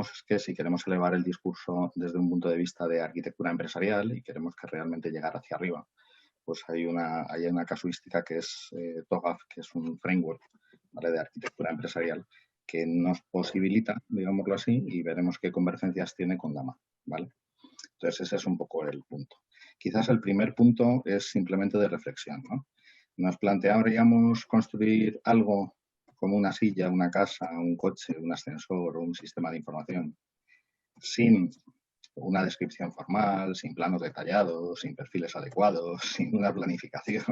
planteamos es que si queremos elevar el discurso desde un punto de vista de arquitectura empresarial y queremos que realmente llegar hacia arriba, pues hay una casuística que es TOGAF, que es un framework, ¿vale?, de arquitectura empresarial que nos posibilita, digámoslo así, y veremos qué convergencias tiene con DAMA, ¿vale? Entonces, ese es un poco el punto. Quizás el primer punto es simplemente de reflexión, ¿no? Nos plantearíamos construir algo como una silla, una casa, un coche, un ascensor o un sistema de información sin una descripción formal, sin planos detallados, sin perfiles adecuados, sin una planificación,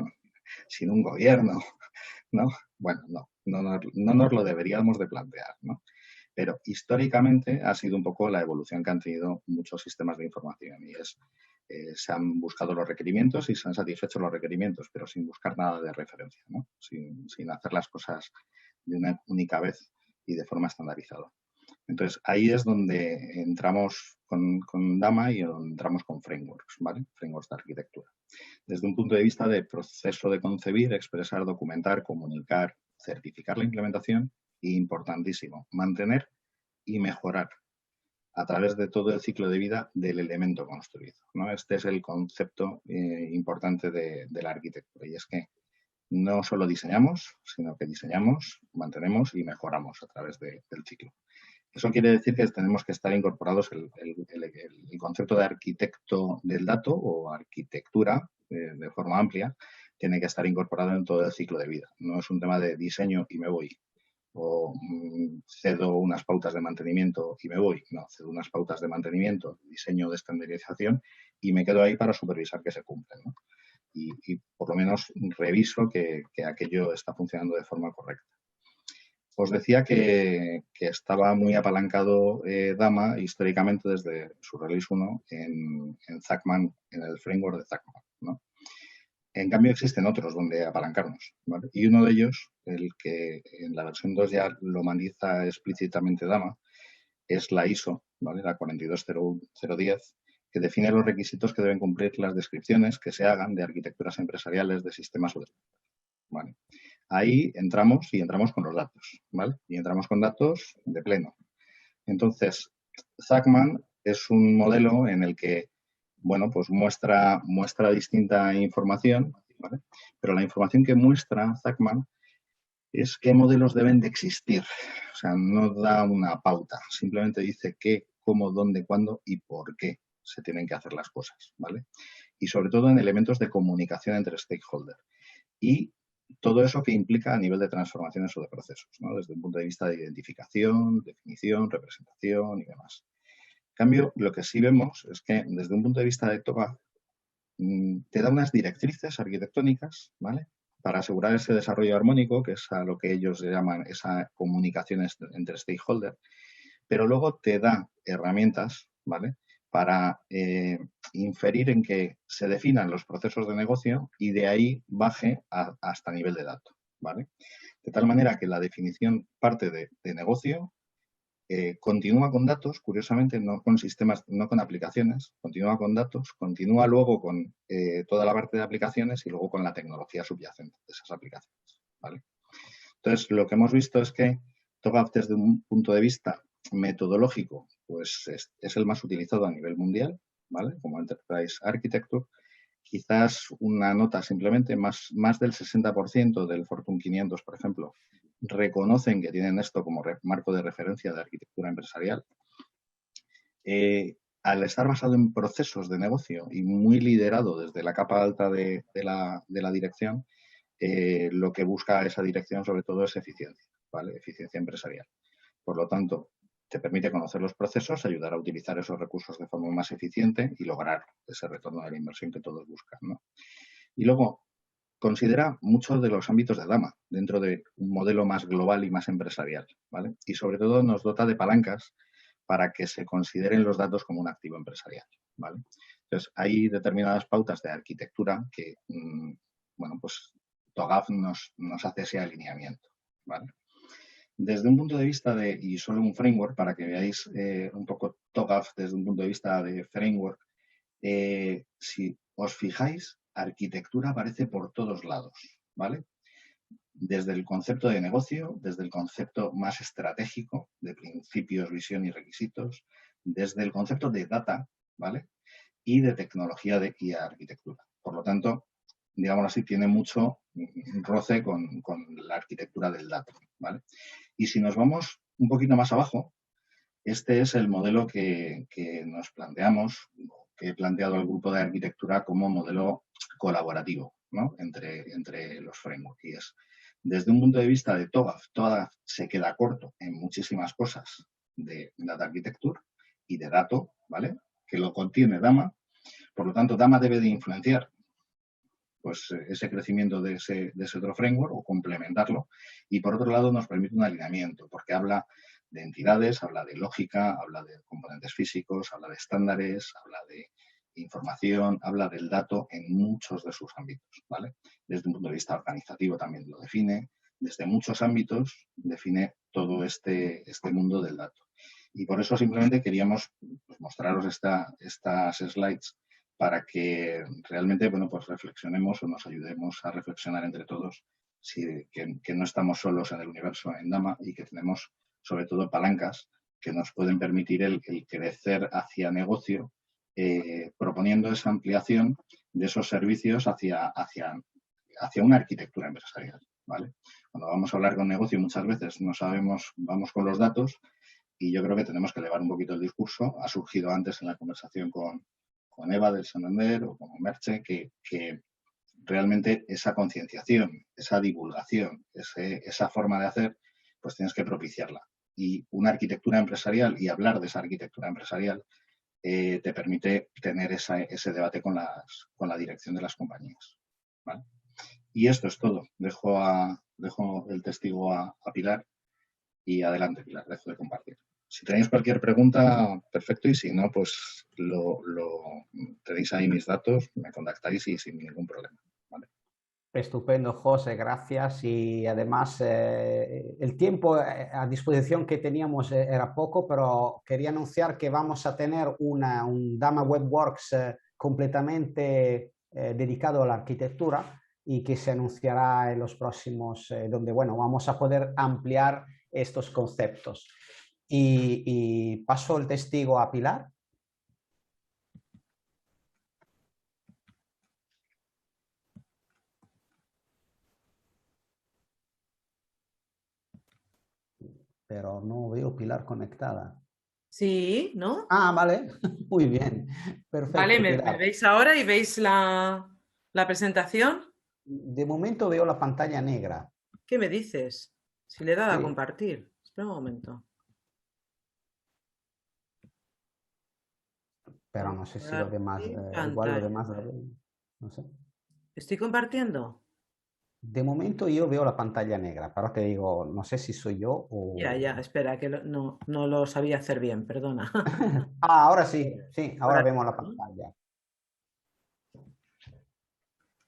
sin un gobierno, ¿no? Bueno, no nos lo deberíamos de plantear, ¿no? Pero históricamente ha sido un poco la evolución que han tenido muchos sistemas de información y es, se han buscado los requerimientos y se han satisfecho los requerimientos, pero sin buscar nada de referencia, ¿no? Sin hacer las cosas de una única vez y de forma estandarizada. Entonces, ahí es donde entramos con DAMA y donde entramos con frameworks, ¿vale? Frameworks de arquitectura. Desde un punto de vista de proceso de concebir, expresar, documentar, comunicar, certificar la implementación y, importantísimo, mantener y mejorar a través de todo el ciclo de vida del elemento construido, ¿no? Este es el concepto importante de la arquitectura y es que no solo diseñamos, sino que diseñamos, mantenemos y mejoramos a través del ciclo. Eso quiere decir que tenemos que estar incorporados el concepto de arquitecto del dato o arquitectura de forma amplia, tiene que estar incorporado en todo el ciclo de vida. No es un tema de diseño y me voy, o cedo unas pautas de mantenimiento y me voy. No, cedo unas pautas de mantenimiento, diseño de estandarización y me quedo ahí para supervisar que se cumplen, ¿no? Y por lo menos reviso que aquello está funcionando de forma correcta. Os decía que estaba muy apalancado DAMA históricamente desde su release 1 en Zachman, en el framework de Zachman, ¿no? En cambio, existen otros donde apalancarnos, ¿vale? Y uno de ellos, el que en la versión 2 ya lo maneja explícitamente DAMA, es la ISO, ¿vale?, la 42010, que define los requisitos que deben cumplir las descripciones que se hagan de arquitecturas empresariales de sistemas web, ¿vale? Ahí entramos y entramos con los datos, ¿vale? Y entramos con datos de pleno. Entonces, Zachman es un modelo en el que, bueno, pues muestra distinta información, ¿vale? Pero la información que muestra Zachman es qué modelos deben de existir. O sea, no da una pauta, simplemente dice qué, cómo, dónde, cuándo y por qué se tienen que hacer las cosas, ¿vale? Y sobre todo en elementos de comunicación entre stakeholders. Y todo eso que implica a nivel de transformaciones o de procesos, ¿no? Desde un punto de vista de identificación, definición, representación y demás. En cambio, lo que sí vemos es que desde un punto de vista de TOGAF te da unas directrices arquitectónicas, ¿vale?, para asegurar ese desarrollo armónico, que es a lo que ellos llaman esa comunicación entre stakeholders, pero luego te da herramientas, ¿vale?, para inferir en que se definan los procesos de negocio y de ahí baje hasta nivel de dato, ¿vale? De tal manera que la definición parte de negocio, continúa con datos, curiosamente, no con sistemas, no con aplicaciones, continúa con datos, continúa luego con toda la parte de aplicaciones y luego con la tecnología subyacente de esas aplicaciones, ¿vale? Entonces, lo que hemos visto es que TOGAF desde un punto de vista metodológico, pues es el más utilizado a nivel mundial, ¿vale?, como Enterprise Architecture. Quizás una nota simplemente, más del 60% del Fortune 500, por ejemplo, reconocen que tienen esto como marco de referencia de arquitectura empresarial. Al estar basado en procesos de negocio y muy liderado desde la capa alta de la dirección, lo que busca esa dirección sobre todo es eficiencia, ¿vale?, eficiencia empresarial. Por lo tanto, te permite conocer los procesos, ayudar a utilizar esos recursos de forma más eficiente y lograr ese retorno de la inversión que todos buscan, ¿no? Y luego, considera muchos de los ámbitos de DAMA dentro de un modelo más global y más empresarial, ¿vale? Y sobre todo nos dota de palancas para que se consideren los datos como un activo empresarial, ¿vale? Entonces, hay determinadas pautas de arquitectura que, bueno, pues TOGAF nos hace ese alineamiento, ¿vale? Desde un punto de vista y solo un framework, para que veáis un poco TOGAF desde un punto de vista de framework, si os fijáis, arquitectura aparece por todos lados, ¿vale? desde el concepto de negocio, desde el concepto más estratégico de principios, visión y requisitos, desde el concepto de data, ¿vale? Y de tecnología y arquitectura. Por lo tanto, digamos así, tiene mucho roce con la arquitectura del dato, ¿vale? Y si nos vamos un poquito más abajo, este es el modelo que nos planteamos, que he planteado el grupo de arquitectura como modelo colaborativo, ¿no? entre los frameworks. Y es, desde un punto de vista de TOGAF se queda corto en muchísimas cosas de Data Architecture y de dato, ¿vale? Que lo contiene Dama. Por lo tanto, Dama debe de influenciar pues, ese crecimiento de ese otro framework o complementarlo. Y por otro lado, nos permite un alineamiento, porque habla de entidades, habla de lógica, habla de componentes físicos, habla de estándares, habla de información, habla del dato en muchos de sus ámbitos, ¿vale? Desde un punto de vista organizativo también lo define, desde muchos ámbitos define todo este mundo del dato. Y por eso simplemente queríamos pues, mostraros estas slides para que realmente, bueno, pues reflexionemos o nos ayudemos a reflexionar entre todos que no estamos solos en el universo en Dama y que tenemos sobre todo palancas que nos pueden permitir el crecer hacia negocio, proponiendo esa ampliación de esos servicios hacia una arquitectura empresarial, ¿vale? Cuando vamos a hablar con negocio muchas veces no sabemos, vamos con los datos y yo creo que tenemos que elevar un poquito el discurso. Ha surgido antes en la conversación con Eva del Santander o con Merche que realmente esa concienciación, esa divulgación, esa forma de hacer, pues tienes que propiciarla. Y una arquitectura empresarial y hablar de esa arquitectura empresarial te permite tener ese debate con la dirección de las compañías, ¿vale? Y esto es todo. Dejo el testigo a Pilar y adelante, Pilar, dejo de compartir. Si tenéis cualquier pregunta, perfecto, y si no, pues tenéis ahí mis datos, me contactáis y sin ningún problema. ¿Vale? Estupendo, José, gracias. Y además el tiempo a disposición que teníamos era poco, pero quería anunciar que vamos a tener un Dama WebWorks completamente dedicado a la arquitectura y que se anunciará en los próximos, donde bueno, vamos a poder ampliar estos conceptos. Y paso el testigo a Pilar. Pero no veo Pilar conectada. Sí, ¿no? Ah, vale. Muy bien. Perfecto. Vale, ¿me veis ahora y veis la presentación? De momento veo la pantalla negra. ¿Qué me dices? Si le he dado Sí. a compartir. Espera un momento. Pero no sé si lo demás, igual lo demás, no sé. ¿Estoy compartiendo? De momento yo veo la pantalla negra, pero te digo, no sé si soy yo o... Ya, espera, que no lo sabía hacer bien, perdona. Ah, ahora sí, ahora vemos la pantalla.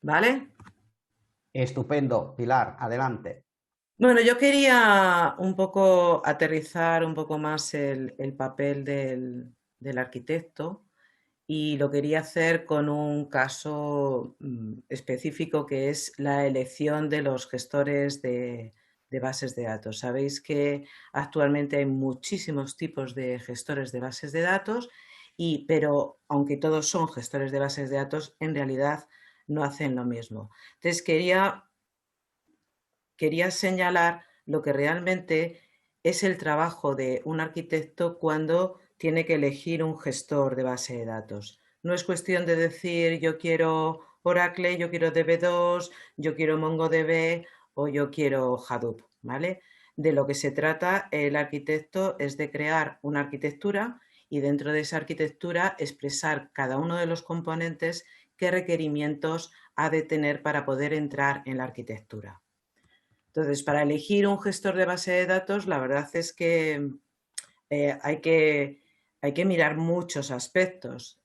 ¿Vale? Estupendo, Pilar, adelante. Bueno, yo quería un poco aterrizar un poco más el papel del arquitecto y lo quería hacer con un caso específico que es la elección de los gestores de bases de datos. Sabéis que actualmente hay muchísimos tipos de gestores de bases de datos, pero aunque todos son gestores de bases de datos, en realidad no hacen lo mismo. Entonces quería señalar lo que realmente es el trabajo de un arquitecto cuando tiene que elegir un gestor de base de datos. No es cuestión de decir yo quiero Oracle, yo quiero DB2, yo quiero MongoDB o yo quiero Hadoop, ¿vale? De lo que se trata el arquitecto es de crear una arquitectura y dentro de esa arquitectura expresar cada uno de los componentes qué requerimientos ha de tener para poder entrar en la arquitectura. Entonces, para elegir un gestor de base de datos, la verdad es que hay que mirar muchos aspectos,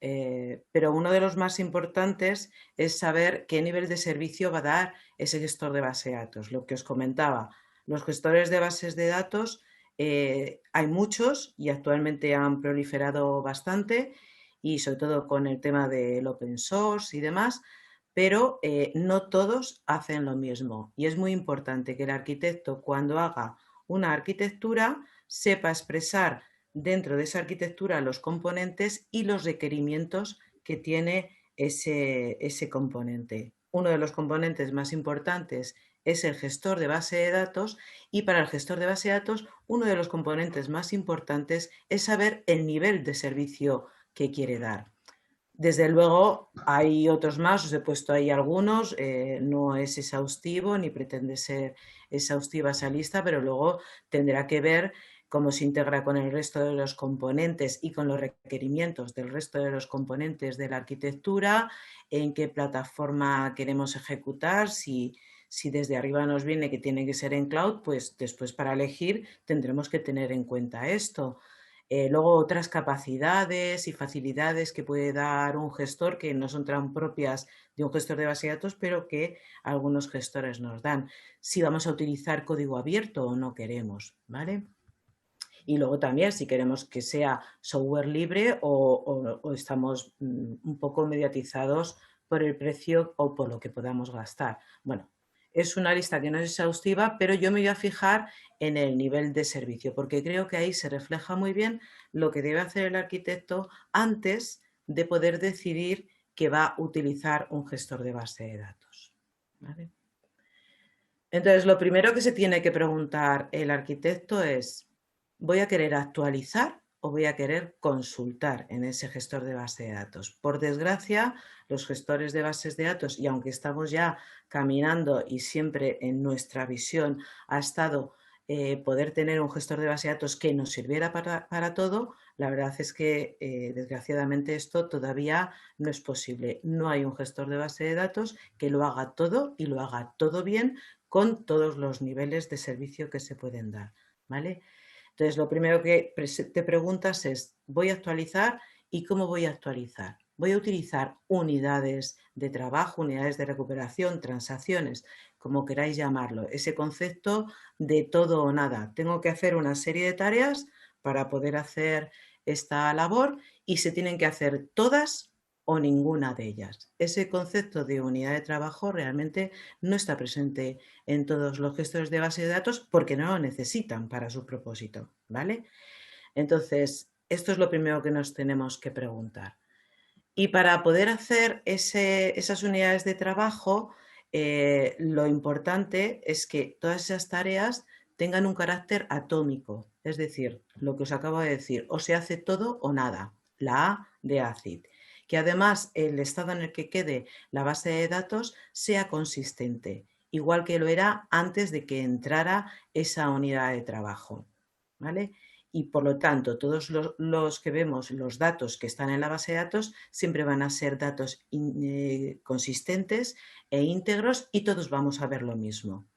pero uno de los más importantes es saber qué nivel de servicio va a dar ese gestor de base de datos. Lo que os comentaba, los gestores de bases de datos hay muchos y actualmente han proliferado bastante y sobre todo con el tema del open source y demás, pero no todos hacen lo mismo. Y es muy importante que el arquitecto, cuando haga una arquitectura, sepa expresar dentro de esa arquitectura los componentes y los requerimientos que tiene ese componente. Uno de los componentes más importantes es el gestor de base de datos, y para el gestor de base de datos uno de los componentes más importantes es saber el nivel de servicio que quiere dar. Desde luego hay otros más, os he puesto ahí algunos, no es exhaustivo ni pretende ser exhaustiva esa lista, pero luego tendrá que ver cómo se integra con el resto de los componentes y con los requerimientos del resto de los componentes de la arquitectura, en qué plataforma queremos ejecutar, si desde arriba nos viene que tiene que ser en cloud, pues después para elegir tendremos que tener en cuenta esto. Luego otras capacidades y facilidades que puede dar un gestor que no son tan propias de un gestor de base de datos, pero que algunos gestores nos dan. Si vamos a utilizar código abierto o no queremos, ¿vale? Y luego también si queremos que sea software libre o estamos un poco mediatizados por el precio o por lo que podamos gastar. Bueno, es una lista que no es exhaustiva, pero yo me voy a fijar en el nivel de servicio, porque creo que ahí se refleja muy bien lo que debe hacer el arquitecto antes de poder decidir que va a utilizar un gestor de base de datos. ¿Vale? Entonces, lo primero que se tiene que preguntar el arquitecto es: ¿voy a querer actualizar o voy a querer consultar en ese gestor de base de datos? Por desgracia, los gestores de bases de datos, y aunque estamos ya caminando y siempre en nuestra visión ha estado poder tener un gestor de base de datos que nos sirviera para todo, la verdad es que desgraciadamente esto todavía no es posible. No hay un gestor de base de datos que lo haga todo y lo haga todo bien con todos los niveles de servicio que se pueden dar, ¿vale? Entonces, lo primero que te preguntas es: ¿voy a actualizar y cómo voy a actualizar? ¿Voy a utilizar unidades de trabajo, unidades de recuperación, transacciones, como queráis llamarlo? Ese concepto de todo o nada. Tengo que hacer una serie de tareas para poder hacer esta labor y se tienen que hacer todas o ninguna de ellas. Ese concepto de unidad de trabajo realmente no está presente en todos los gestores de base de datos porque no lo necesitan para su propósito, ¿vale? Entonces, esto es lo primero que nos tenemos que preguntar. Y para poder hacer esas unidades de trabajo, lo importante es que todas esas tareas tengan un carácter atómico, es decir, lo que os acabo de decir, o se hace todo o nada, la A de ACID. Que además el estado en el que quede la base de datos sea consistente, igual que lo era antes de que entrara esa unidad de trabajo, ¿vale? Y por lo tanto, todos los que vemos, los datos que están en la base de datos, siempre van a ser datos consistentes e íntegros y todos vamos a ver lo mismo.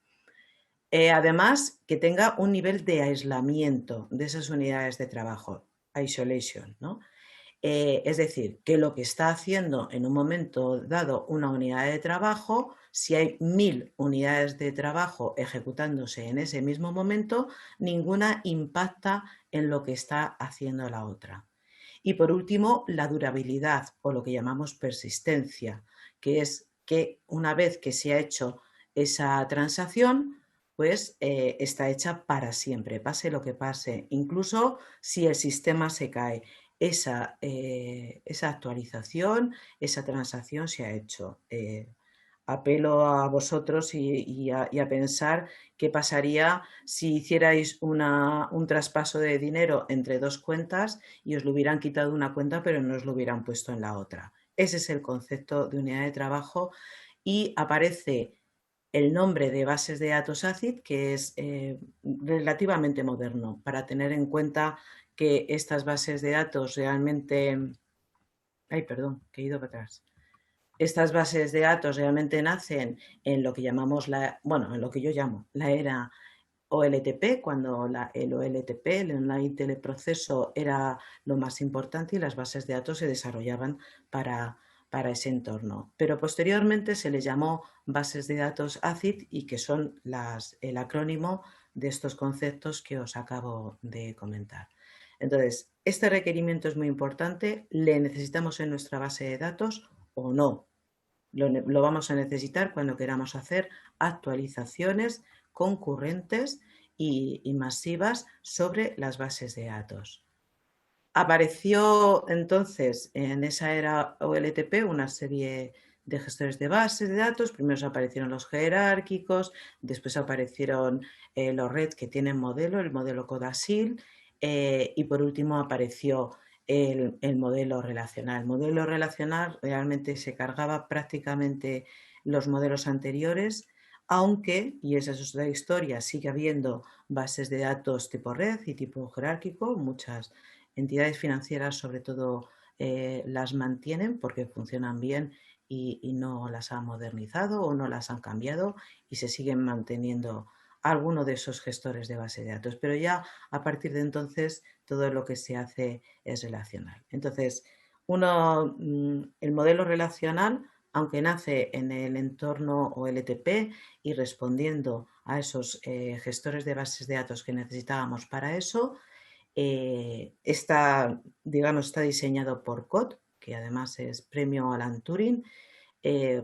Además, que tenga un nivel de aislamiento de esas unidades de trabajo, isolation, ¿no? Es decir, que lo que está haciendo en un momento dado una unidad de trabajo, si hay 1000 unidades de trabajo ejecutándose en ese mismo momento, ninguna impacta en lo que está haciendo la otra. Y por último, la durabilidad o lo que llamamos persistencia, que es que una vez que se ha hecho esa transacción, pues está hecha para siempre, pase lo que pase, incluso si el sistema se cae. Esa actualización, esa transacción se ha hecho. Apelo a vosotros y a pensar qué pasaría si hicierais un traspaso de dinero entre dos cuentas y os lo hubieran quitado de una cuenta pero no os lo hubieran puesto en la otra. Ese es el concepto de unidad de trabajo y aparece el nombre de bases de datos ACID, que es relativamente moderno, para tener en cuenta que estas bases de datos realmente... Ay, perdón, que he ido para atrás. Estas bases de datos realmente nacen en lo que llamamos en lo que yo llamo la era OLTP, cuando el OLTP, el Online Teleproceso, era lo más importante y las bases de datos se desarrollaban para ese entorno. Pero posteriormente se les llamó bases de datos ACID y que son el acrónimo de estos conceptos que os acabo de comentar. Entonces, este requerimiento es muy importante. ¿Le necesitamos en nuestra base de datos o no? Lo vamos a necesitar cuando queramos hacer actualizaciones concurrentes y masivas sobre las bases de datos. Apareció entonces en esa era OLTP una serie de gestores de bases de datos. Primero aparecieron los jerárquicos, después aparecieron los RED que tienen modelo, el modelo Codasil, y por último apareció el modelo relacional. El modelo relacional realmente se cargaba prácticamente los modelos anteriores, aunque, y esa es otra historia, sigue habiendo bases de datos tipo red y tipo jerárquico. Muchas entidades financieras sobre todo las mantienen porque funcionan bien y no las han modernizado o no las han cambiado y se siguen manteniendo alguno de esos gestores de base de datos, pero ya a partir de entonces todo lo que se hace es relacional. Entonces, el modelo relacional, aunque nace en el entorno OLTP y respondiendo a esos gestores de bases de datos que necesitábamos para eso, está diseñado por Code, que además es premio Alan Turing,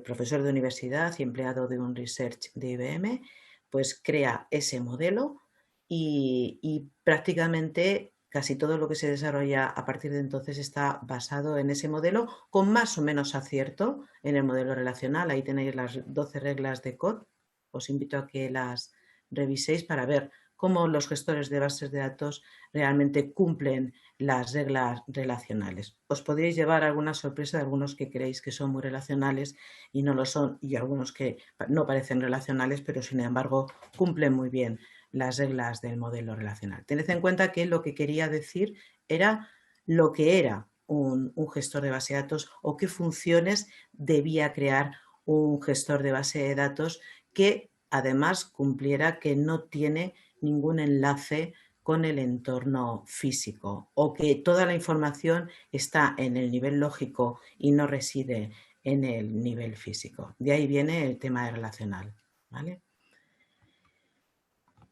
profesor de universidad y empleado de un research de IBM, pues crea ese modelo y prácticamente casi todo lo que se desarrolla a partir de entonces está basado en ese modelo, con más o menos acierto en el modelo relacional. Ahí tenéis las 12 reglas de Code. Os invito a que las reviséis para ver cómo los gestores de bases de datos realmente cumplen las reglas relacionales. Os podréis llevar alguna sorpresa de algunos que creéis que son muy relacionales y no lo son, y algunos que no parecen relacionales, pero sin embargo cumplen muy bien las reglas del modelo relacional. Tened en cuenta que lo que quería decir era lo que era un gestor de base de datos o qué funciones debía crear un gestor de base de datos que además cumpliera que no tiene ningún enlace con el entorno físico o que toda la información está en el nivel lógico y no reside en el nivel físico. De ahí viene el tema de relacional, ¿vale?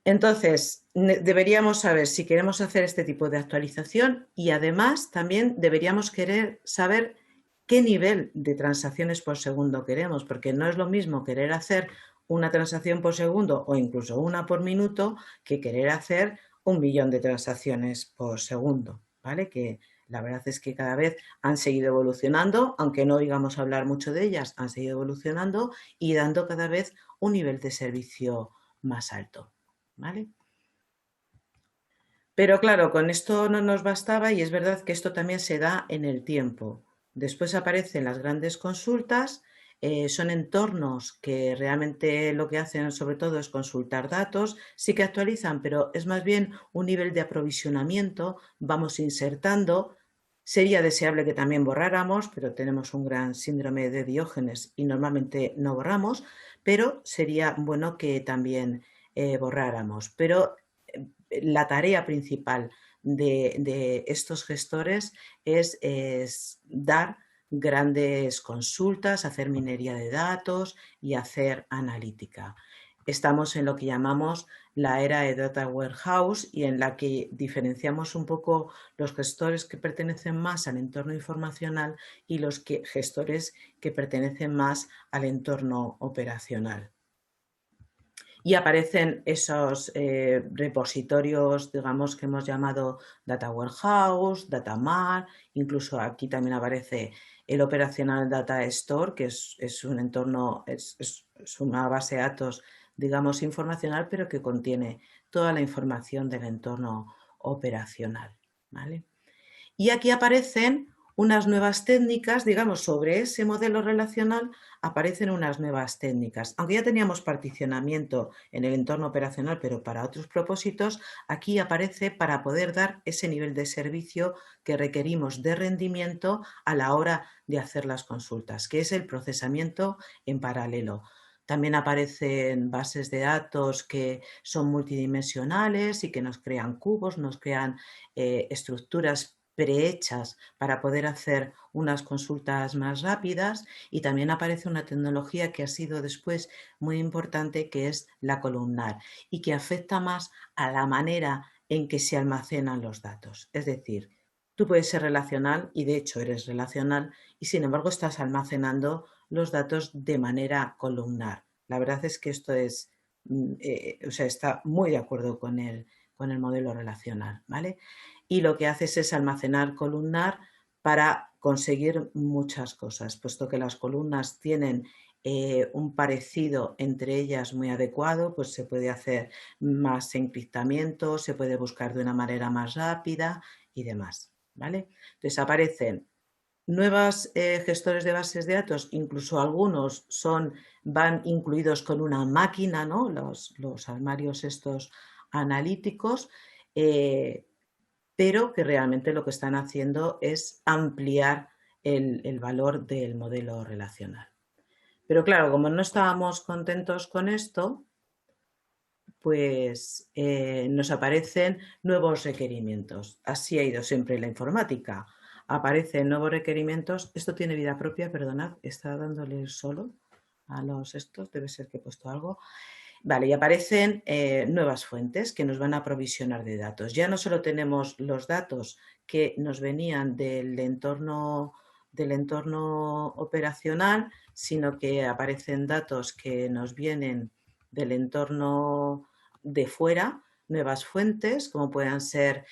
Entonces, deberíamos saber si queremos hacer este tipo de actualización y además también deberíamos querer saber qué nivel de transacciones por segundo queremos, porque no es lo mismo querer hacer una transacción por segundo o incluso una por minuto que querer hacer 1 millón de transacciones por segundo, ¿vale? Que la verdad es que cada vez han seguido evolucionando, aunque no oigamos hablar mucho de ellas, han seguido evolucionando y dando cada vez un nivel de servicio más alto, ¿vale? Pero claro, con esto no nos bastaba y es verdad que esto también se da en el tiempo. Después aparecen las grandes consultas, son entornos que realmente lo que hacen sobre todo es consultar datos, sí que actualizan, pero es más bien un nivel de aprovisionamiento, vamos insertando. Sería deseable que también borráramos, pero tenemos un gran síndrome de Diógenes y normalmente no borramos, pero sería bueno que también borráramos. Pero la tarea principal de estos gestores es dar grandes consultas, hacer minería de datos y hacer analítica. Estamos en lo que llamamos la era de Data Warehouse y en la que diferenciamos un poco los gestores que pertenecen más al entorno informacional y los gestores que pertenecen más al entorno operacional. Y aparecen esos repositorios, digamos, que hemos llamado Data Warehouse, Data Mart, incluso aquí también aparece el Operational Data Store, que es un entorno, es una base de datos, digamos, informacional, pero que contiene toda la información del entorno operacional, ¿vale? Y aquí aparecen unas nuevas técnicas, digamos, sobre ese modelo relacional aparecen unas nuevas técnicas. Aunque ya teníamos particionamiento en el entorno operacional, pero para otros propósitos, aquí aparece para poder dar ese nivel de servicio que requerimos de rendimiento a la hora de hacer las consultas, que es el procesamiento en paralelo. También aparecen bases de datos que son multidimensionales y que nos crean cubos, nos crean estructuras prehechas para poder hacer unas consultas más rápidas, y también aparece una tecnología que ha sido después muy importante, que es la columnar y que afecta más a la manera en que se almacenan los datos. Es decir, tú puedes ser relacional y de hecho eres relacional y sin embargo estás almacenando los datos de manera columnar. La verdad es que esto es, o sea, está muy de acuerdo con el modelo relacional, ¿vale? Y lo que haces es almacenar columnar para conseguir muchas cosas, puesto que las columnas tienen un parecido entre ellas muy adecuado, pues se puede hacer más encriptamiento, se puede buscar de una manera más rápida y demás, ¿vale? Entonces aparecen nuevos gestores de bases de datos, incluso algunos van incluidos con una máquina, ¿no? Los armarios estos analíticos, pero que realmente lo que están haciendo es ampliar el valor del modelo relacional. Pero claro, como no estábamos contentos con esto, pues nos aparecen nuevos requerimientos. Así ha ido siempre la informática. Aparecen nuevos requerimientos. Esto tiene vida propia, perdonad, está dándole solo a los estos, debe ser que he puesto algo. Vale, y aparecen nuevas fuentes que nos van a provisionar de datos. Ya no solo tenemos los datos que nos venían del entorno operacional, sino que aparecen datos que nos vienen del entorno de fuera, nuevas fuentes como puedan ser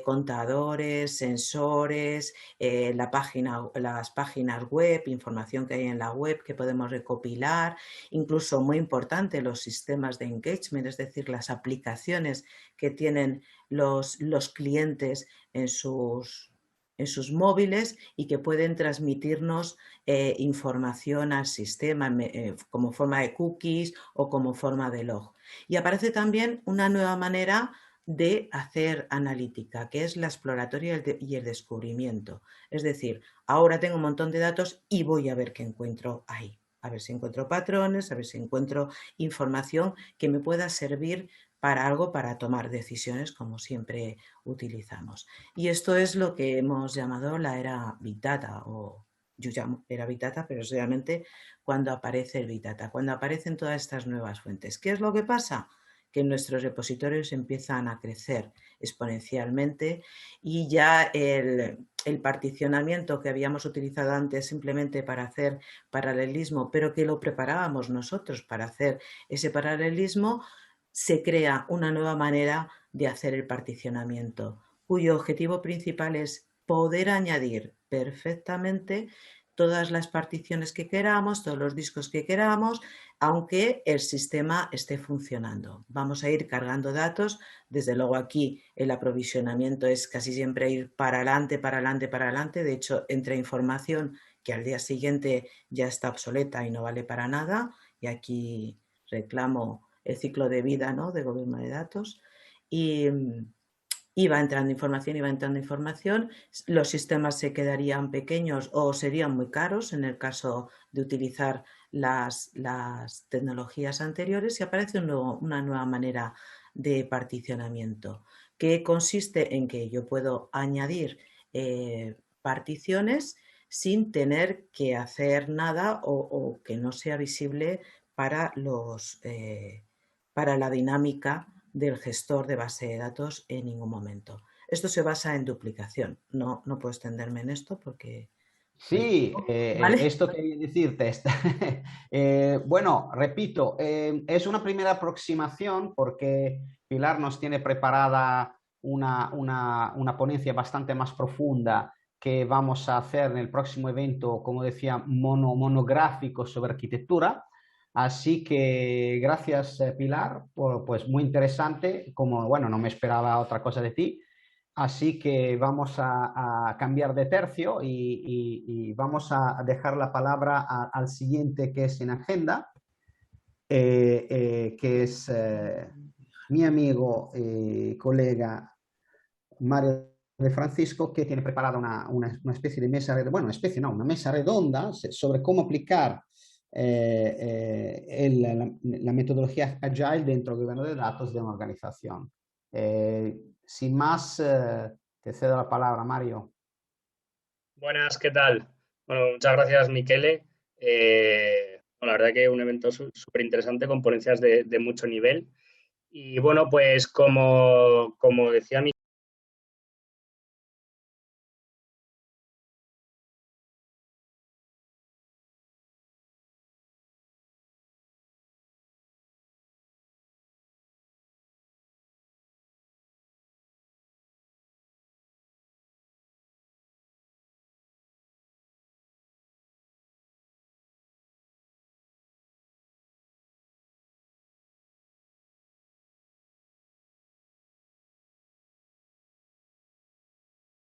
contadores, sensores, las páginas web, información que hay en la web que podemos recopilar, incluso muy importante los sistemas de engagement, es decir, las aplicaciones que tienen los clientes en sus móviles y que pueden transmitirnos información al sistema como forma de cookies o como forma de log. Y aparece también una nueva manera de hacer analítica, que es la exploratoria y el descubrimiento. Es decir, ahora tengo un montón de datos y voy a ver qué encuentro ahí. A ver si encuentro patrones, a ver si encuentro información que me pueda servir para algo, para tomar decisiones, como siempre utilizamos. Y esto es lo que hemos llamado la era Big Data, o yo llamo era Big Data, pero es realmente cuando aparece el Big Data, cuando aparecen todas estas nuevas fuentes. ¿Qué es lo que pasa? Que nuestros repositorios empiezan a crecer exponencialmente y ya el particionamiento que habíamos utilizado antes simplemente para hacer paralelismo, pero que lo preparábamos nosotros para hacer ese paralelismo, se crea una nueva manera de hacer el particionamiento, cuyo objetivo principal es poder añadir perfectamente todas las particiones que queramos, todos los discos que queramos, aunque el sistema esté funcionando. Vamos a ir cargando datos. Desde luego aquí el aprovisionamiento es casi siempre ir para adelante, para adelante, para adelante. De hecho, entra información que al día siguiente ya está obsoleta y no vale para nada. Y aquí reclamo el ciclo de vida, ¿no?, de gobierno de datos. Y va entrando información, los sistemas se quedarían pequeños o serían muy caros en el caso de utilizar las tecnologías anteriores, y aparece una nueva manera de particionamiento que consiste en que yo puedo añadir particiones sin tener que hacer nada o que no sea visible para para la dinámica del gestor de base de datos en ningún momento. Esto se basa en duplicación. No puedo extenderme en esto porque... Sí, ¿Vale? esto quería decirte. Bueno, repito, es una primera aproximación porque Pilar nos tiene preparada una ponencia bastante más profunda que vamos a hacer en el próximo evento, como decía, monográfico sobre arquitectura. Así que gracias, Pilar, pues muy interesante. Como, bueno, no me esperaba otra cosa de ti. Así que vamos a cambiar de tercio y vamos a dejar la palabra al siguiente que es en agenda, que es mi amigo y colega Mario de Francisco, que tiene preparada una especie de mesa, bueno, especie no, una mesa redonda sobre cómo aplicar la metodología Agile dentro del gobierno de datos de una organización. Sin más, te cedo la palabra, Mario. Buenas, ¿qué tal? Bueno, muchas gracias, Michele. La verdad que un evento súper interesante con ponencias de mucho nivel. Y bueno, pues como decía